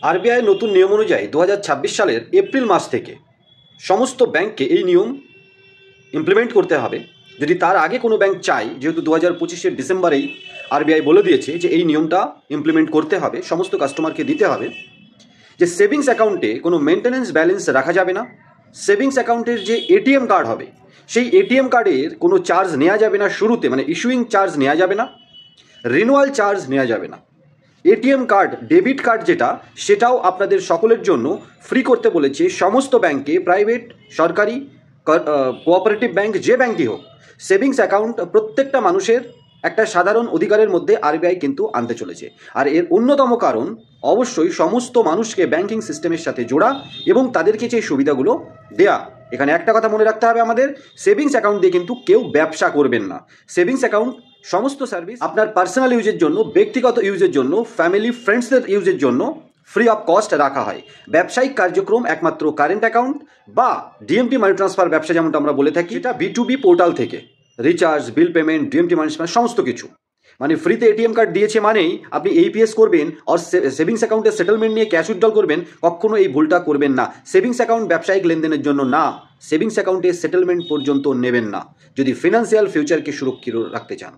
RBI নতুন নিয়ম অনুযায়ী 2026 সালের এপ্রিল মাস থেকে সমস্ত ব্যাংককে এই নিয়ম ইমপ্লিমেন্ট করতে হবে। যদি তার আগে কোনো ব্যাংক চায়, যেহেতু 2025-এর ডিসেম্বরেই আরবিআই বলে দিয়েছে যে এই নিয়মটা ইমপ্লিমেন্ট করতে হবে, সমস্ত কাস্টমারকে দিতে হবে যে সেভিংস অ্যাকাউন্টে কোনো মেনটেন্যান্স ব্যালেন্স রাখা যাবে না। সেভিংস অ্যাকাউন্টের যে এটিএম কার্ড হবে, সেই এটিএম কার্ডের কোনো চার্জ নেওয়া যাবে না শুরুতে, মানে ইস্যুইং চার্জ নেওয়া যাবে না, রিনুয়াল চার্জ নেওয়া যাবে না। এটিএম কার্ড, ডেবিট কার্ড যেটা, সেটাও আপনাদের সকলের জন্য ফ্রি করতে বলেছে সমস্ত ব্যাংকে, প্রাইভেট, সরকারি, কোঅপারেটিভ ব্যাংক, যে ব্যাংকই হোক। সেভিংস অ্যাকাউন্ট প্রত্যেকটা মানুষের একটা সাধারণ অধিকারের মধ্যে আরবিআই কিন্তু আনতে চলেছে। আর এর অন্যতম কারণ অবশ্যই সমস্ত মানুষকে ব্যাংকিং সিস্টেমের সাথে জোড়া এবং তাদেরকে যে সুবিধাগুলো দেয়া। এখানে একটা কথা মনে রাখতে হবে আমাদের, সেভিংস অ্যাকাউন্ট দিয়ে কিন্তু কেউ ব্যবসা করবেন না। সেভিংস অ্যাকাউন্ট সমস্ত সার্ভিস আপনার পার্সোনাল ইউজের জন্য, ব্যক্তিগত ইউজের জন্য, ফ্যামিলি ফ্রেন্ডসদের ইউজের জন্য ফ্রি অফ কস্ট রাখা হয়। ব্যবসায়িক কার্যক্রম একমাত্র কারেন্ট অ্যাকাউন্ট বা ডিএমটি মানি ট্রান্সফার ব্যবসা যেমনটা আমরা বলে থাকি, এটা B2B পোর্টাল থেকে রিচার্জ, বিল পেমেন্ট, ডিএমটি মানি সমস্ত কিছু, মানে ফ্রিতে এটিএম কার্ড দিয়েছে মানেই আপনি এইপিএস করবেন আর সেভিংস অ্যাকাউন্টে সেটেলমেন্ট নিয়ে ক্যাশ উইথড্রল করবেন, কখনো এই ভুলটা করবেন না। সেভিংস অ্যাকাউন্ট ব্যবসায়িক লেনদেনের জন্য না, সেভিংস অ্যাকাউন্টে সেটেলমেন্ট পর্যন্ত নেবেন না যদি ফিনান্সিয়াল ফিউচারকে সুরক্ষিত রাখতে চান।